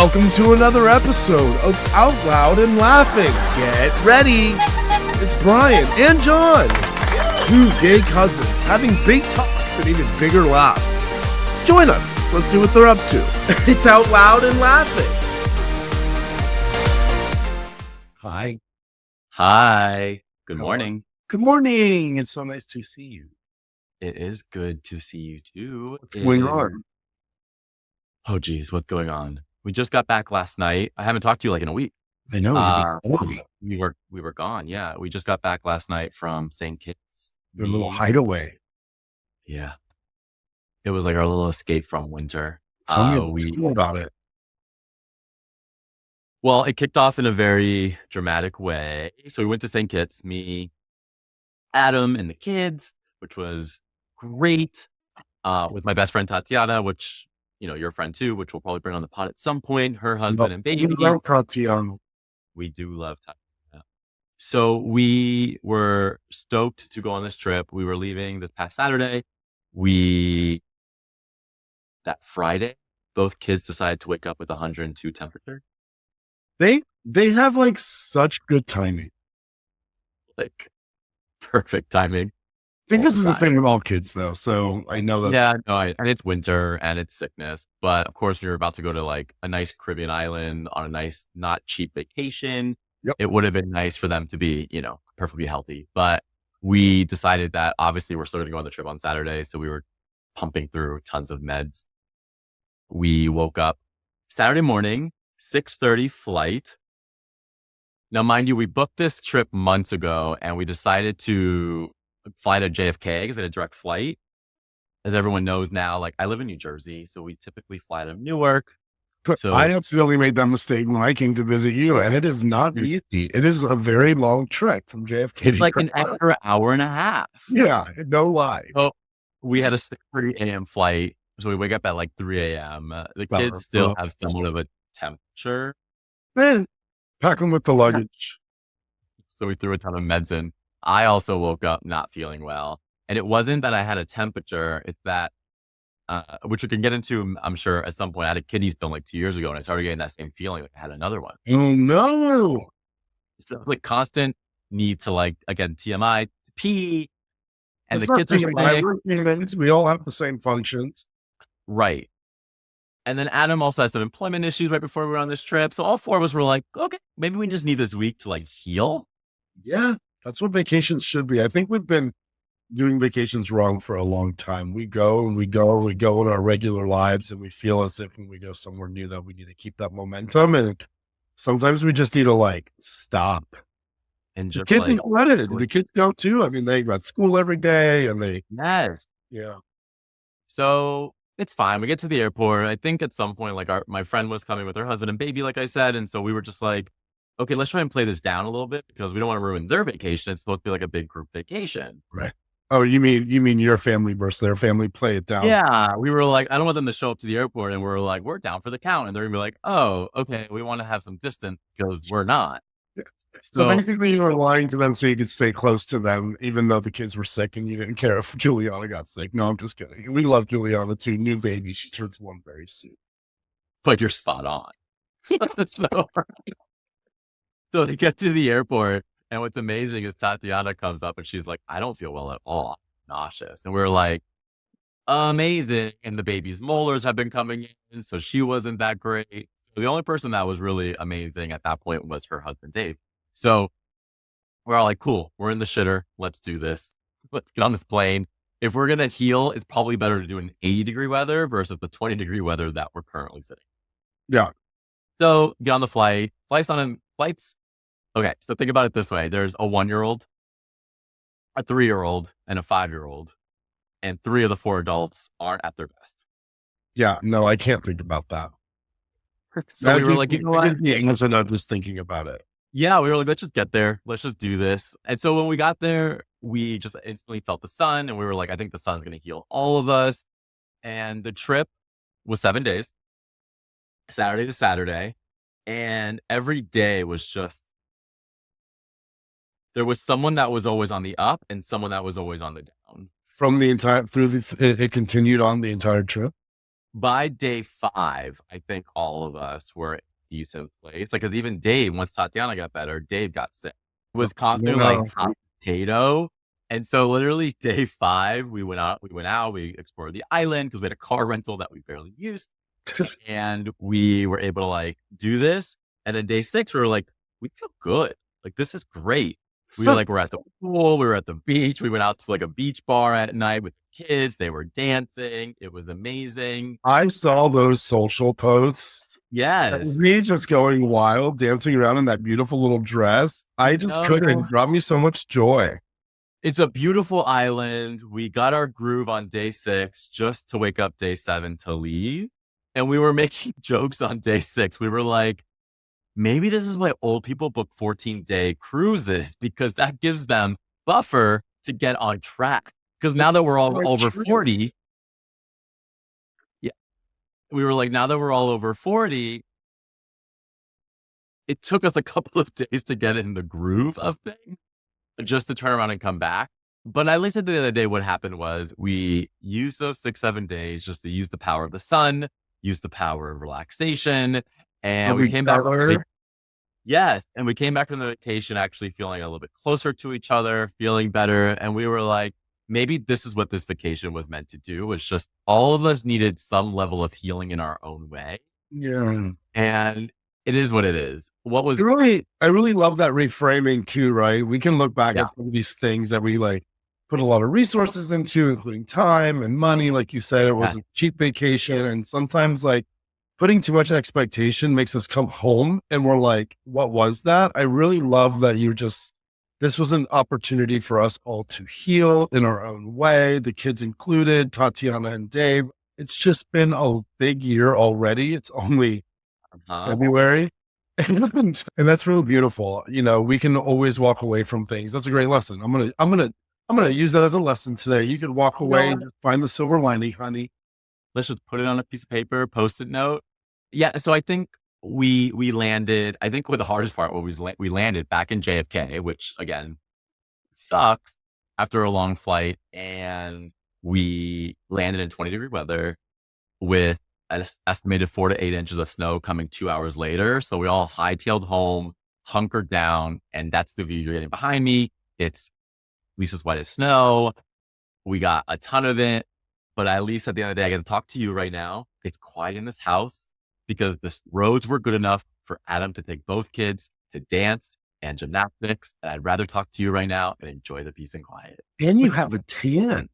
Welcome to another episode of Out Loud and Laughing. Get ready. It's Bryan and Jon, two gay cousins having big talks and even bigger laughs. Join us. Let's see what they're up to. It's Out Loud and Laughing. Hi. Hi. Good Hello. morning. Good morning. It's so nice to see you. It is good to see you too. What's going on? Oh geez, what's going on? We just got back last night. I haven't talked to you like in a week. I know. We were gone. Yeah. We just got back last night from St. Kitts. Your little hideaway. Yeah. It was like our little escape from winter. Tell me about it. Well, it kicked off in a very dramatic way. So we went to St. Kitts, me, Adam, and the kids, which was great. With my best friend Tatiana, which, you know, your friend too, which we'll probably bring on the pod at some point, her husband and baby. We love Tatiana. We do love Tatiana. So we were stoked to go on this trip. We were leaving this past Saturday. That Friday, both kids decided to wake up with 102 temperature. They have like such good timing. Like perfect timing. I think this is the thing with all kids though. So I know that. Yeah, no, and it's winter and it's sickness. But of course, we were about to go to like a nice Caribbean island on a nice, not cheap vacation. Yep. It would have been nice for them to be, you know, perfectly healthy. But we decided that obviously we're still going to go on the trip on Saturday. So we were pumping through tons of meds. We woke up Saturday morning, 6:30 flight. Now, mind you, we booked this trip months ago and we decided to fly to JFK because they had a direct flight. As everyone knows now, like I live in New Jersey, so we typically fly to Newark. So I absolutely made that mistake when I came to visit you, and it is not easy. It is a very long trek from JFK. It's like an extra hour and a half. Yeah, no lie. So we had a 6:30 a.m. flight. So we wake up at like 3 a.m. The kids still have somewhat of a temperature. Pack them with the luggage. So we threw a ton of meds in. I also woke up not feeling well. And it wasn't that I had a temperature. It's that, which we can get into, I'm sure, at some point. I had a kidney stone like 2 years ago and I started getting that same feeling like I had another one. Oh, no. So it's like constant need to like, again, TMI, to pee. And It's the kids are sick. We all have the same functions. Right. And then Adam also had some employment issues right before we were on this trip. So all four of us were like, okay, maybe we just need this week to like heal. Yeah, that's what vacations should be. I think we've been doing vacations wrong for a long time. We go in our regular lives and we feel as if when we go somewhere new that we need to keep that momentum. And sometimes we just need to like stop. And just the kids like, included. The kids go too. I mean, they got school every day and yes. Yeah. So it's fine. We get to the airport. I think at some point, like my friend was coming with her husband and baby, like I said. And so we were just like, okay, let's try and play this down a little bit because we don't want to ruin their vacation. It's supposed to be like a big group vacation. Right. Oh, you mean your family versus their family? Play it down. Yeah. We were like, I don't want them to show up to the airport and we're like, we're down for the count. And they're going to be like, oh, okay, we want to have some distance because we're not. Yeah. So basically you were lying to them so you could stay close to them, even though the kids were sick and you didn't care if Juliana got sick. No, I'm just kidding. We love Juliana too. New baby. She turns 1 very soon. But you're spot on. So they get to the airport, and what's amazing is Tatiana comes up and she's like, I don't feel well at all. I'm nauseous. And we're like, amazing. And the baby's molars have been coming in, so she wasn't that great. So the only person that was really amazing at that point was her husband, Dave. So we're all like, cool, we're in the shitter. Let's do this. Let's get on this plane. If we're going to heal, it's probably better to do an 80-degree weather versus the 20-degree weather that we're currently sitting. Yeah. So get on the flight. Flights. Okay, so think about it this way. There's a 1-year-old, a 3-year-old, and a 5-year-old. And 3 of the 4 adults aren't at their best. Yeah, no, I can't think about that. So we were like, you know what? I'm not just thinking about it. Yeah, we were like, let's just get there. Let's just do this. And so when we got there, we just instantly felt the sun. And we were like, I think the sun's going to heal all of us. And the trip was 7 days, Saturday to Saturday. And every day was just, there was someone that was always on the up and someone that was always on the down. From the entire, it continued on the entire trip? by day 5, I think all of us were in a decent place. Like, 'cause even Dave, once Tatiana got better, Dave got sick. It was constantly like No. hot potato. And so literally day 5, we went out, we explored the island because we had a car rental that we barely used. And we were able to like do this. And then day 6, we were like, we feel good. Like, this is great. So We're at the pool, we were at the beach, we went out to like a beach bar at night with the kids. They were dancing. It was amazing. I saw those social posts. Yes. Me just going wild, dancing around in that beautiful little dress. I just couldn't. No. It brought me so much joy. It's a beautiful island. We got our groove on day 6 just to wake up day 7 to leave. And we were making jokes on day 6. We were like, maybe this is why old people book 14-day cruises, because that gives them buffer to get on track. Because now that we're all Very over true. 40, yeah, we were like, now that we're all over 40, it took us a couple of days to get in the groove of things, just to turn around and come back. But at least at the other day, what happened was we used those 6-7 days just to use the power of the sun, use the power of relaxation. And we came back. Yes. And we came back from the vacation actually feeling a little bit closer to each other, feeling better. And we were like, maybe this is what this vacation was meant to do, was just all of us needed some level of healing in our own way. Yeah. And it is what it is. What was I really love that reframing too, right? We can look back Yeah. at some of these things that we like put a lot of resources into, including time and money. Like you said, it was a cheap vacation. And sometimes like putting too much expectation makes us come home and we're like, what was that? I really love that this was an opportunity for us all to heal in our own way, the kids included, Tatiana and Dave. It's just been a big year already. It's only February. And that's really beautiful. You know, we can always walk away from things. That's a great lesson. I'm gonna use that as a lesson today. You can walk away and just find the silver lining, honey. Let's just put it on a piece of paper, post-it note. Yeah. So I think we landed, I think what the hardest part was we landed back in JFK, which again sucks after a long flight. And we landed in 20-degree weather with an estimated 4 to 8 inches of snow coming 2 hours later. So we all hightailed home, hunkered down, and that's the view you're getting behind me. It's at least as white as snow. We got a ton of it, but at least at the end of the day, I get to talk to you right now. It's quiet in this house because the roads were good enough for Adam to take both kids to dance and gymnastics. And I'd rather talk to you right now and enjoy the peace and quiet. And you have a tan.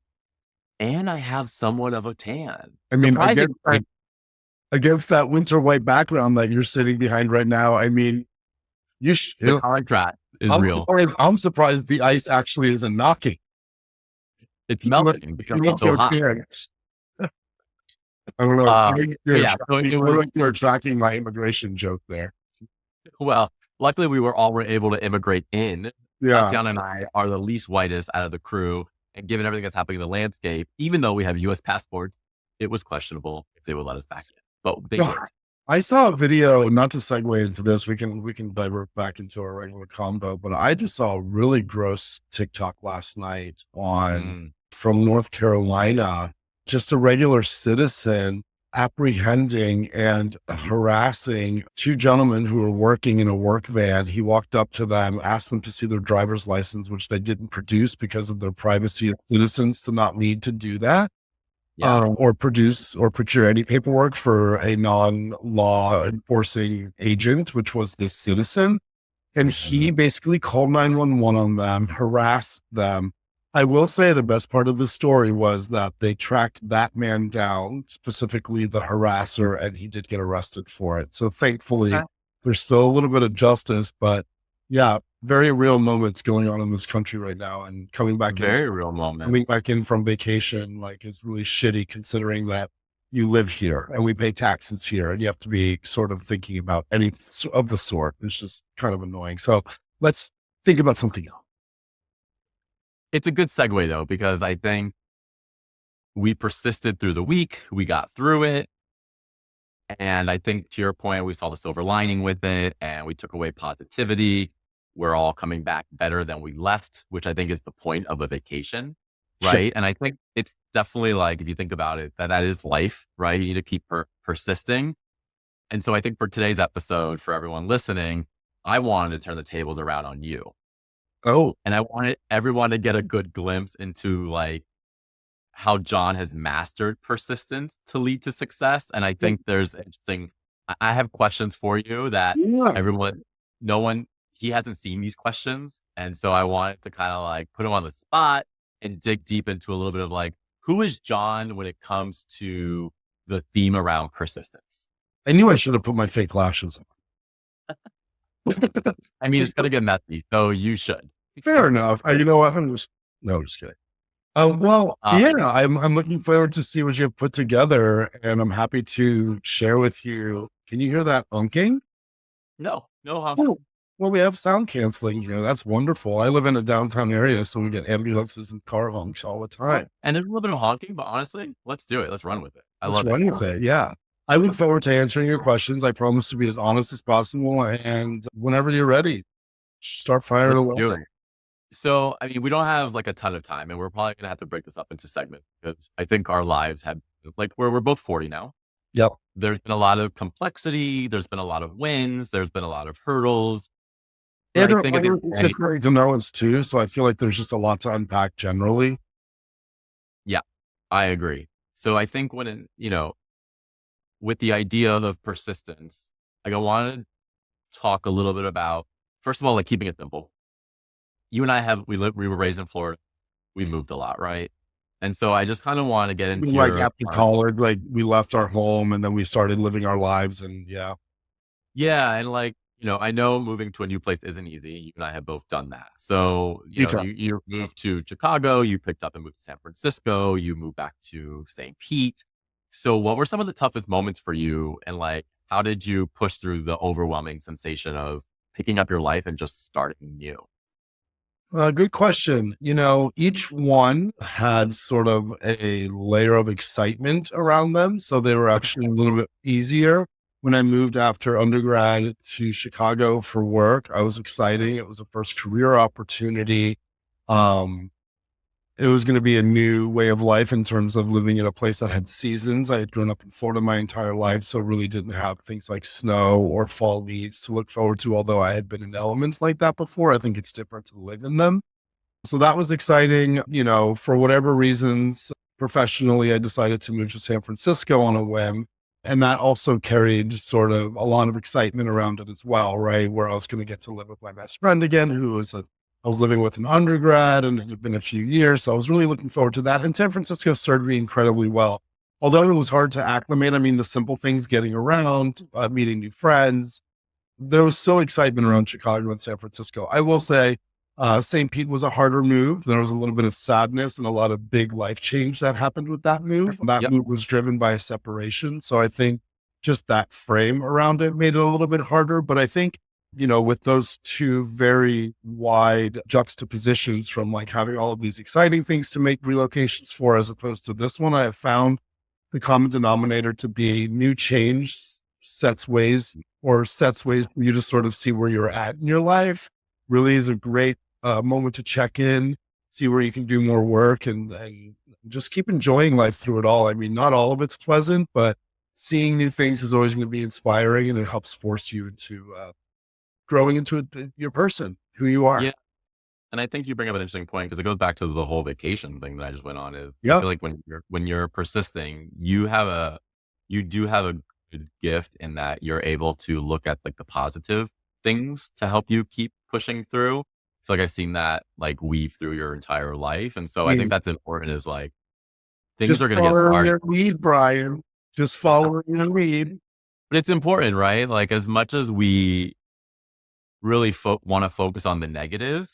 And I have somewhat of a tan. I mean, Surprisingly, against that winter white background that you're sitting behind right now, I mean, the contrast is real. I'm surprised the ice actually isn't knocking. It's melting because it's so hot. I don't know. You're tracking my immigration joke there. Well, luckily we were all able to immigrate in. Yeah. Tatiana and I are the least whitest out of the crew. And given everything that's happening in the landscape, even though we have U.S. passports, it was questionable if they would let us back in. But they did. I saw a video, not to segue into this, we can divert back into our regular combo, but I just saw a really gross TikTok last night from North Carolina, just a regular citizen apprehending and harassing 2 gentlemen who were working in a work van. He walked up to them, asked them to see their driver's license, which they didn't produce because of their privacy of citizens to not need to do that. Or produce or procure any paperwork for a non-law enforcing agent, which was this citizen. And he basically called 911 on them, harassed them. I will say the best part of the story was that they tracked that man down, specifically the harasser, and he did get arrested for it. So thankfully, there's still a little bit of justice, but yeah, very real moments going on in this country right now, and coming back in from vacation, like, is really shitty considering that you live here and we pay taxes here and you have to be sort of thinking about any of the sort. It's just kind of annoying. So let's think about something else. It's a good segue though, because I think we persisted through the week. We got through it. And I think to your point, we saw the silver lining with it and we took away positivity. We're all coming back better than we left, which I think is the point of a vacation. Sure. right? And I think it's definitely like, if you think about it, that is life, right? You need to keep persisting. And so I think for today's episode, for everyone listening, I wanted to turn the tables around on you. Oh, And I wanted everyone to get a good glimpse into like how John has mastered persistence to lead to success. And I think there's interesting, I have questions for you that yeah. everyone, no one, he hasn't seen these questions. And so I wanted to kind of like put him on the spot and dig deep into a little bit of like, who is John when it comes to the theme around persistence? I knew I should have put my fake lashes on. I mean, it's going to get messy, so you should. Fair enough. You know what? No, just kidding. Well, Uh, yeah, I'm looking forward to see what you've put together, and I'm happy to share with you. Can you hear that unking? no, Oh, well, we have sound canceling here. That's wonderful. I live in a downtown area, so we get ambulances and car honks all the time. and there's a little bit of honking, but honestly, let's do it. Let's run with it. I Let's love run it. with it. Yeah. I look forward to answering your questions. I promise to be as honest as possible. And whenever you're ready, start firing Let's do away. it. So, I mean, we don't have like a ton of time, and we're probably gonna have to break this up into segments because I think our lives have like we're both 40 now. Yep. There's been a lot of complexity. There's been a lot of wins. There's been a lot of hurdles. But And I think at the end of the day, it's great to know it's too. So I feel like there's just a lot to unpack generally. yeah, I agree. So I think with the idea of persistence, like I want to talk a little bit about, first of all, like keeping it simple. You and I we were raised in Florida. We moved a lot, right? And so I just kind of want to get into Like your, after college, like we left our home and then we started living our lives. And yeah, yeah. And like, I know moving to a new place isn't easy. You and I have both done that. So, you try. you moved to Chicago, you picked up and moved to San Francisco, you moved back to St. Pete. So what were some of the toughest moments for you? And like, how did you push through the overwhelming sensation of picking up your life and just starting new? Good question. Each one had sort of a layer of excitement around them. So they were actually a little bit easier. When I moved after undergrad to Chicago for work, I was exciting. It was a first career opportunity. Um, it was going to be a new way of life in terms of living in a place that had seasons. I had grown up in Florida my entire life, so really didn't have things like snow or fall leaves to look forward to. Although I had been in elements like that before, I think it's different to live in them. So that was exciting. For whatever reasons, professionally, I decided to move to San Francisco on a whim. And that also carried sort of a lot of excitement around it as well, right? Where I was going to get to live with my best friend again, I was living with an undergrad and it had been a few years. So I was really looking forward to that. And San Francisco served me incredibly well. Although it was hard to acclimate, I mean, the simple things, getting around, meeting new friends, there was still excitement around Chicago and San Francisco. I will say, St. Pete was a harder move. There was a little bit of sadness and a lot of big life change that happened with that move. That Yep. move was driven by a separation. So I think just that frame around it made it a little bit harder. But I think, with those two very wide juxtapositions from like having all of these exciting things to make relocations for, as opposed to this one, I have found the common denominator to be new change sets ways for you to sort of see where you're at in your life. Really is a great moment to check in, see where you can do more work and just keep enjoying life through it all. I mean, not all of it's pleasant, but seeing new things is always going to be inspiring and it helps force you into growing into your person, who you are. Yeah. And I think you bring up an interesting point because it goes back to the whole vacation thing that I just went on is I Yeah. feel like when you're persisting, you do have a good gift in that you're able to look at like the positive things to help you keep pushing through. I feel like I've seen that like weave through your entire life. And so I think that's important is like things Just are gonna get following hard, your lead, Brian. Just following your lead. but it's important, right? Like as much as we really want to focus on the negative,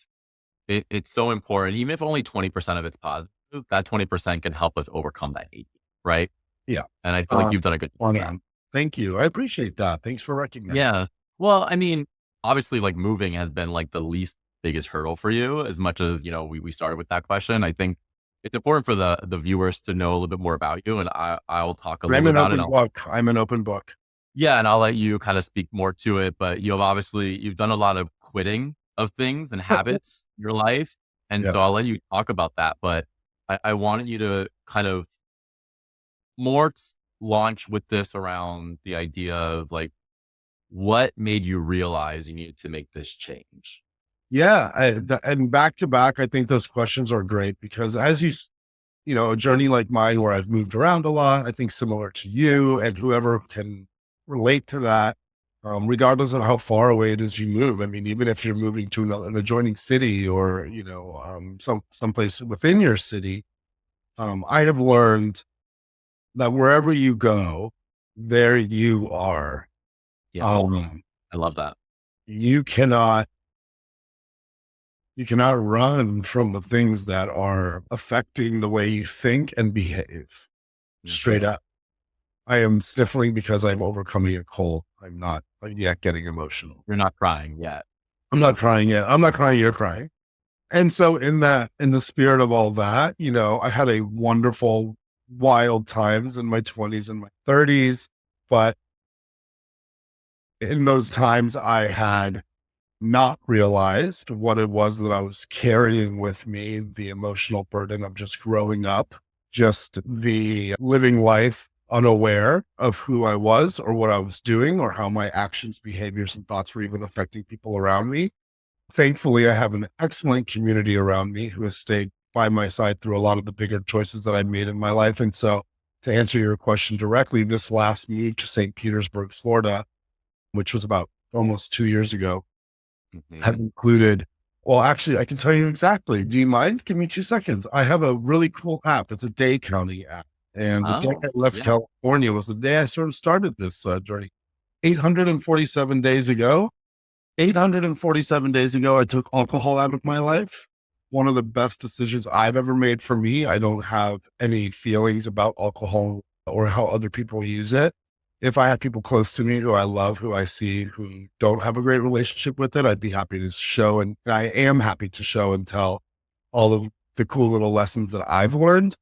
it's so important. Even if only 20% of it's positive, that 20% can help us overcome that 80, right? Yeah. And I feel like you've done a good job. On. Thank you. I appreciate that. Thanks for recognizing. Yeah. Well, I mean, obviously, like moving has been like the least biggest hurdle for you. As much as we started with that question. I think it's important for the viewers to know a little bit more about you, and I'll talk a little I'm bit an about open it. book. I'm an open book. Yeah, and I'll let you kind of speak more to it. But you've done a lot of quitting of things and habits in your life, and Yeah. so I'll let you talk about that. But I wanted you to kind of more launch with this around the idea of like, what made you realize you needed to make this change? Yeah. And back to back, I think those questions are great because as you know, a journey like mine where I've moved around a lot, I think similar to you and whoever can relate to that, regardless of how far away it is you move. I mean, even if you're moving to an adjoining city or, you know, someplace within your city, I have learned that wherever you go, there you are. Yeah, Um, I love that. you cannot you cannot run from the things that are affecting the way you think and behave. Straight Mhm. up. I am sniffling because I'm overcoming a cold. I'm not yet getting emotional. You're not crying yet. I'm not crying yet. I'm not crying. You're crying. And so in the spirit of all that, you know, I had a wonderful, wild times in my 20s and my 30s. But in those times, I had not realized what it was that I was carrying with me, the emotional burden of just growing up, just the living life unaware of who I was or what I was doing or how my actions, behaviors, and thoughts were even affecting people around me. Thankfully, I have an excellent community around me who has stayed by my side through a lot of the bigger choices that I made in my life. And so to answer your question directly, this last move to St. Petersburg, Florida, which was about almost 2 years ago, have Mhm. included, well, actually, I can tell you exactly. Do you mind? Give me 2 seconds. I have a really cool app. It's a day counting app. And the day Oh, I left yeah. California was the day I sort of started this journey. 847 days ago, 847 days ago, I took alcohol out of my life. One of the best decisions I've ever made for me. I don't have any feelings about alcohol or how other people use it. If I have people close to me who I love, who I see who don't have a great relationship with it, I'd be happy to show. And I am happy to show and tell all of the cool little lessons that I've learned.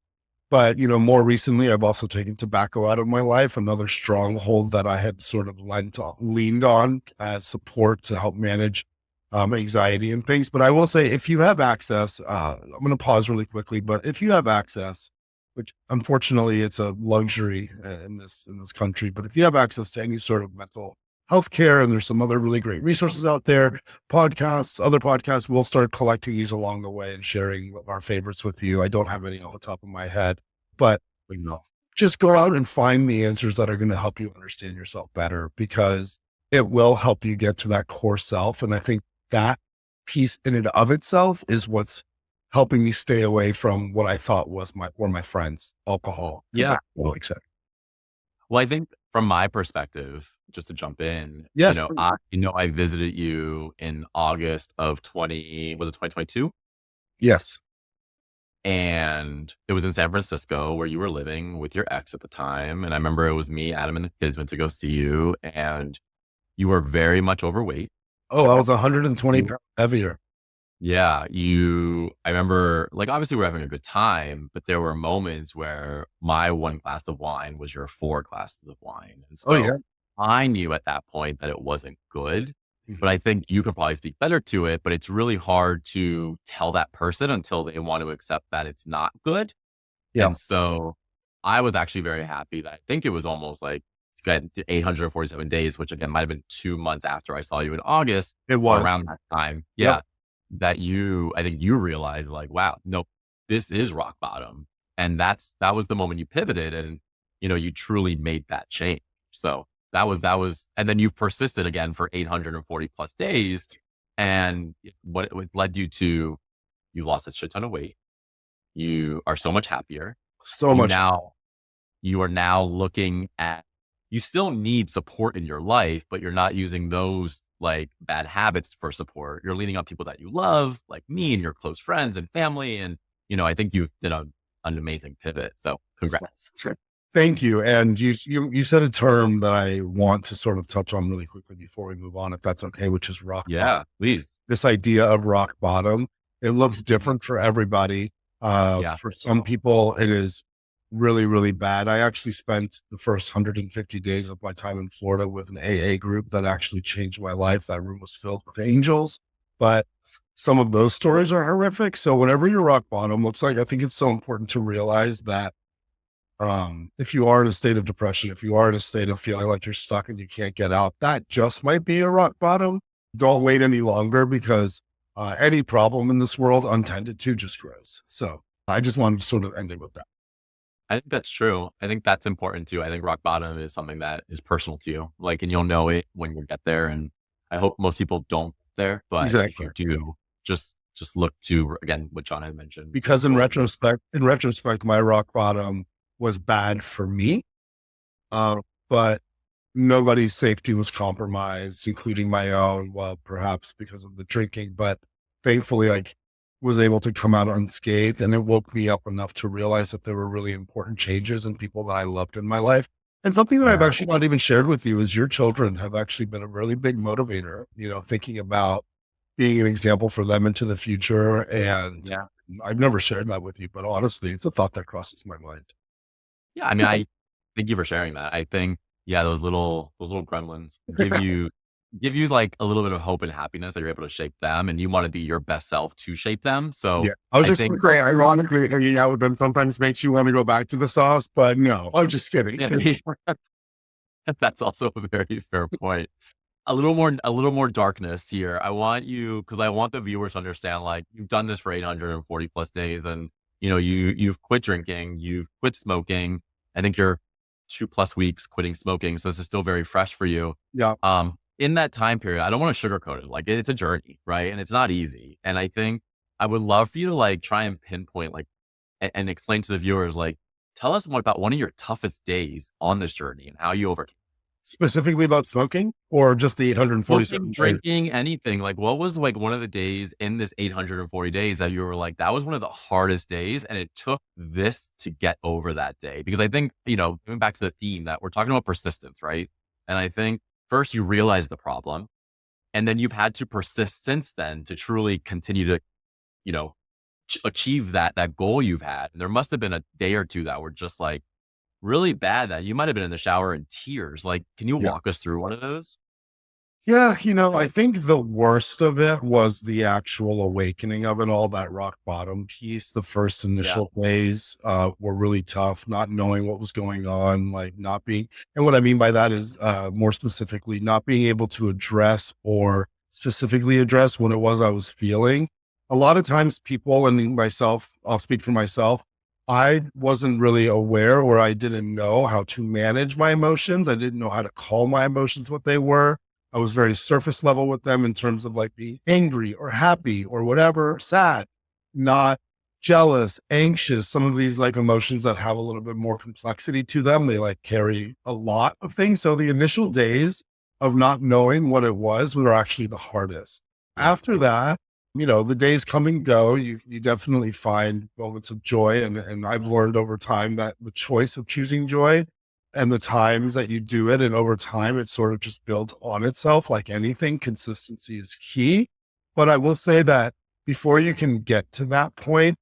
But, you know, more recently, I've also taken tobacco out of my life, another stronghold that I had sort of leaned on as support to help manage anxiety and things. But I will say, if you have access, I'm going to pause really quickly, but if you have access, which unfortunately it's a luxury in this country, but if you have access to any sort of mental health care, and there's some other really great resources out there, podcasts, other podcasts, we'll start collecting these along the way and sharing our favorites with you. I don't have any off the top of my head, but you know, just go out and find the answers that are going to help you understand yourself better because it will help you get to that core self. And I think that piece in and of itself is what's helping me stay away from what I thought was my friends, alcohol, Yeah. tobacco, etc. Well, I think from my perspective, just to jump in, Yes, I visited you in August of 2022? yes. And it was in San Francisco where you were living with your ex at the time. And I remember it was me, Adam, and the kids went to go see you, and you were very much overweight. Oh, I was 120 You pounds heavier. Yeah, I remember, like, obviously, we're having a good time, but there were moments where my 1 glass of wine was your 4 glasses of wine, and Oh so yeah. I knew at that point that it wasn't good, but Mhm. I think you could probably speak better to it, but it's really hard to tell that person until they want to accept that it's not good, Yeah, and so I was actually very happy that I think it was almost like got to 847 days, which again might have been 2 months after I saw you in August it or was. around that time. Yep. Yeah, that I think you realized like, wow, no, this is rock bottom. And that was the moment you pivoted and, you truly made that change. So and then you've persisted again for 840 plus days. And what led you to, you lost a shit ton of weight. You are so much happier. So You much. now you are now looking at you still need support in your life, but you're not using those like bad habits for support. You're leaning on people that you love, like me and your close friends and family. And, I think you've done an amazing pivot. So congrats. Sure. Thank you. And you said a term that I want to sort of touch on really quickly before we move on, if that's okay, which is rock bottom. Yeah, please. This idea of rock bottom, it looks Mhm. different for everybody. Yeah. For some people, it is really, really bad. I actually spent the first 150 days of my time in Florida with an AA group that actually changed my life. That room was filled with angels. But some of those stories are horrific. So whenever you're rock bottom, looks like, I think it's so important to realize that if you are in a state of depression, if you are in a state of feeling like you're stuck and you can't get out, that just might be a rock bottom. Don't wait any longer, because any problem in this world untended to just grows. So I just wanted to sort of end it with that. I think that's true. I think that's important too. I think rock bottom is something that is personal to you. Like, and you'll know it when you get there. And I hope most people don't get there, but if Exactly. you do, just look to, again, what John had mentioned. Because in retrospect, my rock bottom was bad for me. But nobody's safety was compromised, including my own. Well, perhaps because of the drinking, but thankfully I was able to come out unscathed, and it woke me up enough to realize that there were really important changes in people that I loved in my life. And something that I've actually not even shared with you is your children have actually been a really big motivator, thinking about being an example for them into the future. And Yeah. I've never shared that with you, but honestly, it's a thought that crosses my mind. Yeah. I mean, I thank you for sharing that. I think, yeah, those little gremlins give you like a little bit of hope and happiness that you're able to shape them, and you want to be your best self to shape them. So Yeah, I was I just think great. Ironically, hanging out with them sometimes makes you want to go back to the sauce, but no, I'm just kidding. that's also a very fair point. A little more darkness here. I want you, because I want the viewers to understand, like, you've done this for 840 plus days, and you've quit drinking, you've quit smoking. I think you're 2+ weeks quitting smoking, so this is still very fresh for you. Yeah. In that time period, I don't want to sugarcoat it. Like, it's a journey, right? And it's not easy. And I think I would love for you to like try and pinpoint, like, and explain to the viewers, like, tell us more about one of your toughest days on this journey and how you overcame. Specifically about smoking, or just the 847 days? Drinking, anything. Like, what was like one of the days in this 840 days that you were like, that was one of the hardest days, and it took this to get over that day? Because I think, going back to the theme that we're talking about persistence, right? And I think first you realize the problem, and then you've had to persist since then to truly continue to, achieve that goal you've had. And there must have been a day or two that were just like really bad, that you might have been in the shower in tears. Like, can you walk us through one of those? Yeah, I think the worst of it was the actual awakening of it all, that rock bottom piece. The first initial days were really tough, not knowing what was going on, like not being, and what I mean by that is more specifically, not being able to address or specifically address what it was I was feeling. A lot of times people, and myself, I'll speak for myself, I wasn't really aware, or I didn't know how to manage my emotions. I didn't know how to call my emotions what they were. I was very surface level with them in terms of like being angry or happy or whatever, sad, not jealous, anxious, some of these like emotions that have a little bit more complexity to them. They like carry a lot of things. So the initial days of not knowing what it was were actually the hardest. After that, the days come and go. You definitely find moments of joy. And I've learned over time that the choice of choosing joy and the times that you do it, and over time, it sort of just builds on itself. Like anything, consistency is key. But I will say that before you can get to that point,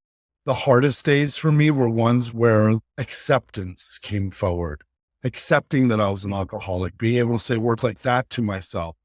the hardest days for me were ones where acceptance came forward, accepting that I was an alcoholic, being able to say words like that to myself.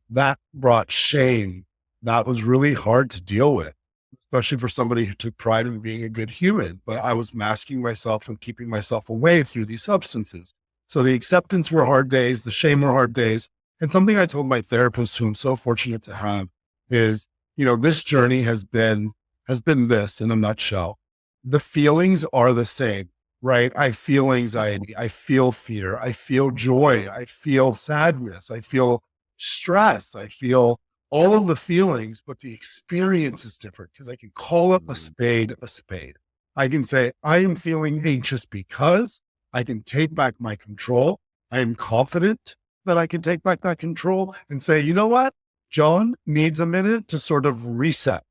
That brought shame. That was really hard to deal with, especially for somebody who took pride in being a good human. But I was masking myself and keeping myself away through these substances. So the acceptance were hard days, the shame were hard days. And something I told my therapist, who I'm so fortunate to have, is, this journey has been this in a nutshell. The feelings are the same, right? I feel anxiety. I feel fear. I feel joy. I feel sadness. I feel stress. I feel all of the feelings, but the experience is different, because I can call up a spade a spade. I can say, I am feeling anxious because I can take back my control. I am confident that I can take back that control and say, you know what? John needs a minute to sort of reset.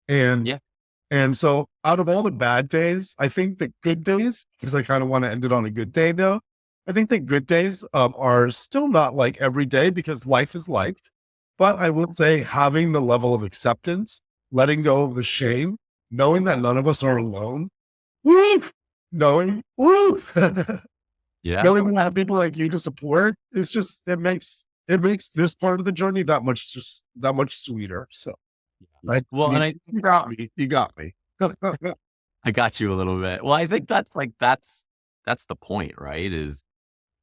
And so out of all the bad days, I think the good days, because I kind of want to end it on a good day now, I think the good days are still not like every day, because life is life. But I would say having the level of acceptance, letting go of the shame, knowing that none of us are alone, knowing that I have people like you to support, it makes this part of the journey that much sweeter. So Well, and I You got me. You got me. I got you a little bit. Well, I think that's the point, right? Is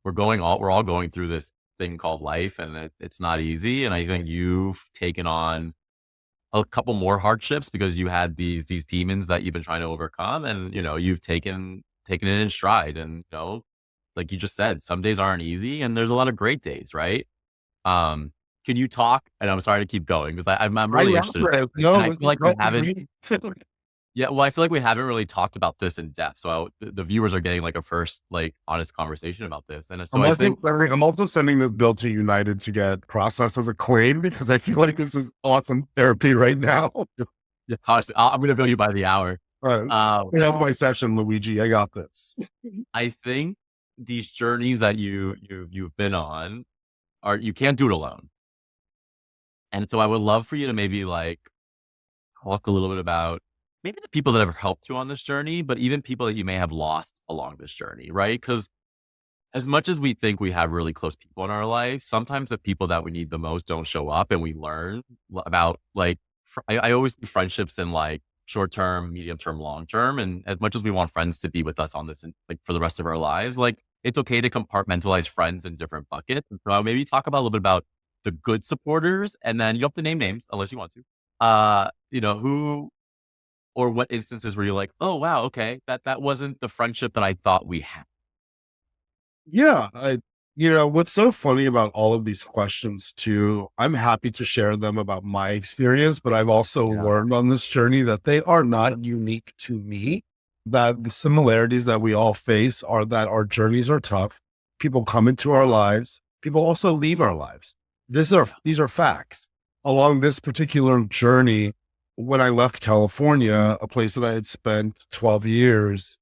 we're all going through this thing called life, and it's not easy. And I think you've taken on a couple more hardships because you had these demons that you've been trying to overcome, and you've taken it in stride. And like you just said, some days aren't easy, and there's a lot of great days, right? Um, can you talk? And I'm sorry to keep going because I'm I really love interested in this it. thing, and I No, feel like we haven't. great. Yeah, well, I feel like we haven't really talked about this in depth, so the viewers are getting like a first like honest conversation about this, and so I think I'm also sending this bill to United to get processed as a claim because I feel like this is awesome therapy right now. yeah, honestly, I'm going to bill you by the hour. Um, We have my session, Luigi. I got this. I think these journeys that you've been on are you can't do it alone. And so I would love for you to maybe like talk a little bit about maybe the people that have helped you on this journey, but even people that you may have lost along this journey, right? Because as much as we think we have really close people in our life, sometimes the people that we need the most don't show up, and we learn about like, I always see friendships in like short term, medium term, long term. And as much as we want friends to be with us on this, like for the rest of our lives, like it's okay to compartmentalize friends in different buckets. And so I'll maybe talk about a little bit about the good supporters, and then you don't have to name names unless you want to. Who or what instances where you're like, oh wow, okay, that wasn't the friendship that I thought we had. Yeah, what's so funny about all of these questions too, I'm happy to share them about my experience, but I've also Yeah. learned on this journey that they are not unique to me, that the similarities that we all face are that our journeys are tough. People come into our lives. People also leave our lives. These are facts. Along this particular journey, when I left California, a place that I had spent 12 years,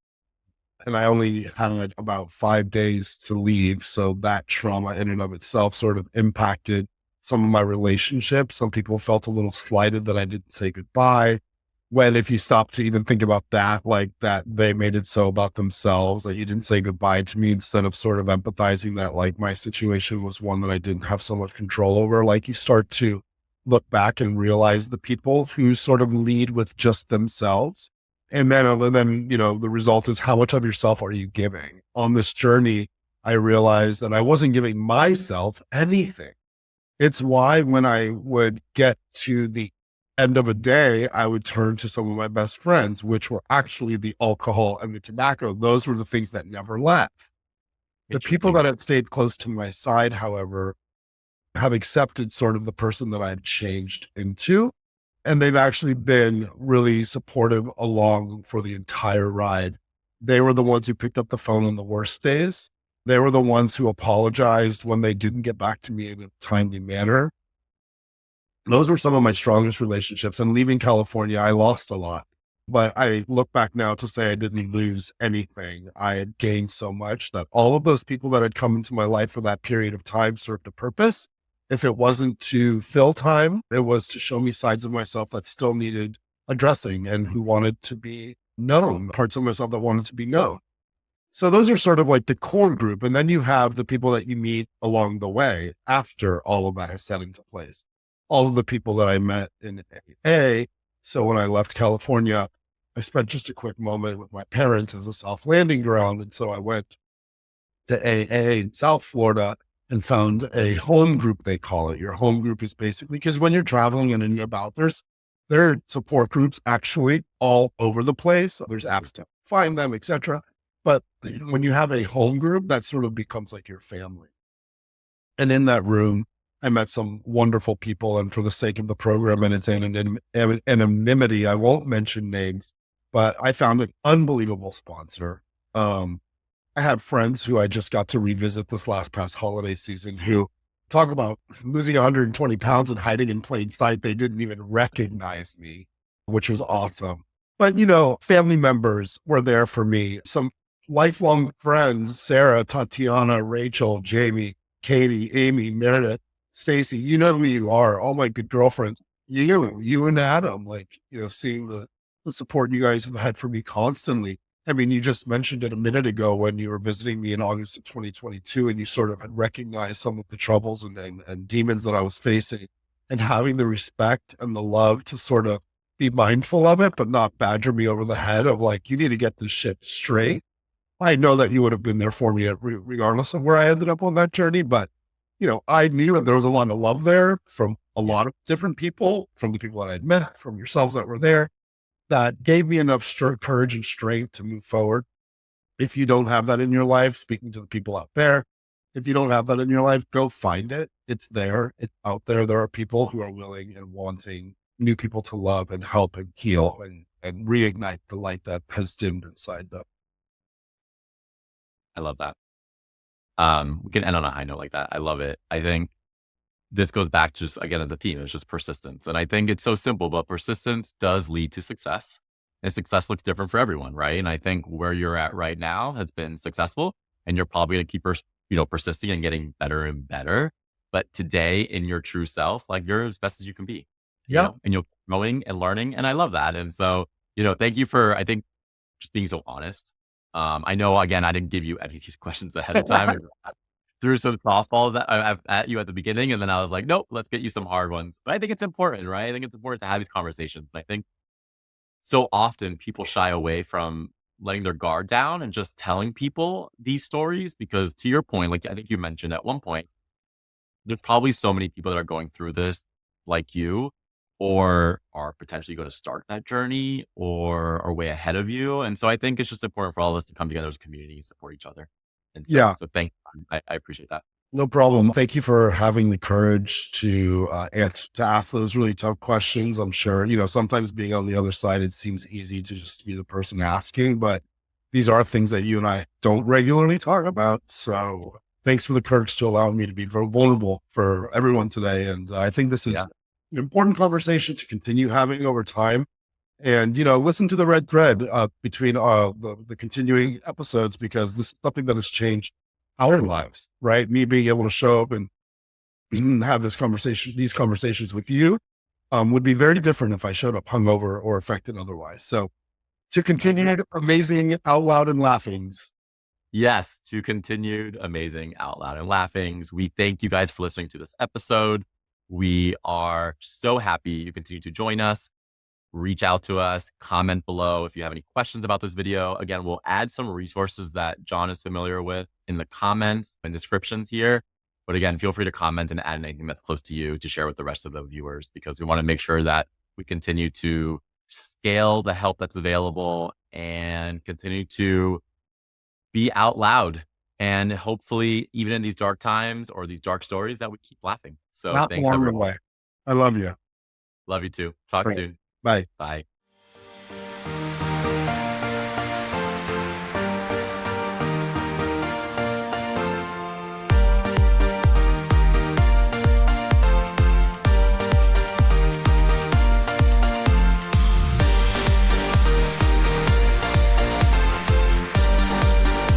and I only had about 5 days to leave. So that trauma in and of itself sort of impacted some of my relationships. Some people felt a little slighted that I didn't say goodbye. When if you stop to even think about that, like that they made it so about themselves that you didn't say goodbye to me, instead of sort of empathizing that like my situation was one that I didn't have so much control over, like you start to look back and realize the people who sort of lead with just themselves. And then, the result is how much of yourself are you giving? On this journey, I realized that I wasn't giving myself anything. It's why when I would get to the end of a day, I would turn to some of my best friends, which were actually the alcohol and the tobacco. Those were the things that never left. The people Interesting. that had stayed close to my side, however, have accepted sort of the person that I've changed into. And they've actually been really supportive along for the entire ride. They were the ones who picked up the phone on the worst days. They were the ones who apologized when they didn't get back to me in a timely manner. Those were some of my strongest relationships. And leaving California, I lost a lot. But I look back now to say I didn't lose anything. I had gained so much that all of those people that had come into my life for that period of time served a purpose. If it wasn't to fill time, it was to show me sides of myself that still needed addressing and who wanted to be known, parts of myself that wanted to be known. So those are sort of like the core group. And then you have the people that you meet along the way after all of that is set into place. All of the people that I met in AA. So when I left California, I spent just a quick moment with my parents as a soft landing ground. And so I went to AA in South Florida and found a home group, they call it. Your home group is basically, because when you're traveling and you're about, there are support groups actually all over the place. There's apps to find them, etc. But when you have a home group, that sort of becomes like your family. And in that room, I met some wonderful people. And for the sake of the program and its anonymity, I won't mention names, but I found an unbelievable sponsor. I had friends who I just got to revisit this past holiday season who talk about losing 120 pounds and hiding in plain sight. They didn't even recognize me, which was awesome. But, family members were there for me. Some lifelong friends, Sarah, Tatiana, Rachel, Jamie, Katie, Amy, Meredith, Stacy, you know who you are. All my good girlfriends, you and Adam, seeing the support you guys have had for me constantly. I mean, you just mentioned it a minute ago when you were visiting me in August of 2022, and you sort of had recognized some of the troubles and demons that I was facing. and having the respect and the love to sort of be mindful of it, but not badger me over the head of like, you need to get this shit straight. I know that you would have been there for me regardless of where I ended up on that journey. But, I knew that there was a lot of love there from a lot of different people, from the people that I'd met, from yourselves that were there, that gave me enough courage and strength to move forward. If you don't have that in your life, speaking to the people out there, if you don't have that in your life, go find it. It's there. It's out there. There are people who are willing and wanting new people to love and help and heal and reignite the light that has dimmed inside them. I love that. We can end on a high note like that. I love it. I think this goes back to just, again, the theme is just persistence. And I think it's so simple, but persistence does lead to success. And success looks different for everyone, right? And I think where you're at right now has been successful, and you're probably going to keep, persisting and getting better and better. But today, in your true self, like, you're as best as you can be, Yeah. and you're growing and learning. And I love that. And so, thank you for, I think, just being so honest. I know, again, I didn't give you any of these questions ahead of time. I threw some softballs at you at the beginning, and then I was like, nope, let's get you some hard ones. But I think it's important, right? I think it's important to have these conversations. And I think so often people shy away from letting their guard down and just telling people these stories because, to your point, like I think you mentioned at one point, there's probably so many people that are going through this like you, or are potentially going to start that journey, or are way ahead of you. And so I think it's just important for all of us to come together as a community and support each other. And so, Yeah. so thank you. I appreciate that. No problem. Thank you for having the courage to ask those really tough questions. I'm sure, sometimes being on the other side, it seems easy to just be the person asking, but these are things that you and I don't regularly talk about. So thanks for the courage to allow me to be very vulnerable for everyone today. And I think this is an important conversation to continue having over time. And, listen to the red thread between the continuing episodes, because this is something that has changed our lives, right? Me being able to show up and have these conversations with you would be very different if I showed up hungover or affected otherwise. So to continue amazing out loud and laughings. Yes, to continued amazing out loud and laughings. We thank you guys for listening to this episode. We are so happy you continue to join us. Reach out to us, comment below if you have any questions about this video. Again, we'll add some resources that Jon is familiar with in the comments and descriptions here. But again, feel free to comment and add anything that's close to you to share with the rest of the viewers, because we want to make sure that we continue to scale the help that's available and continue to be out loud. And hopefully, even in these dark times or these dark stories, that we keep laughing. So thanks, everyone. I love you. Love you too. Talk soon. Bye. Bye.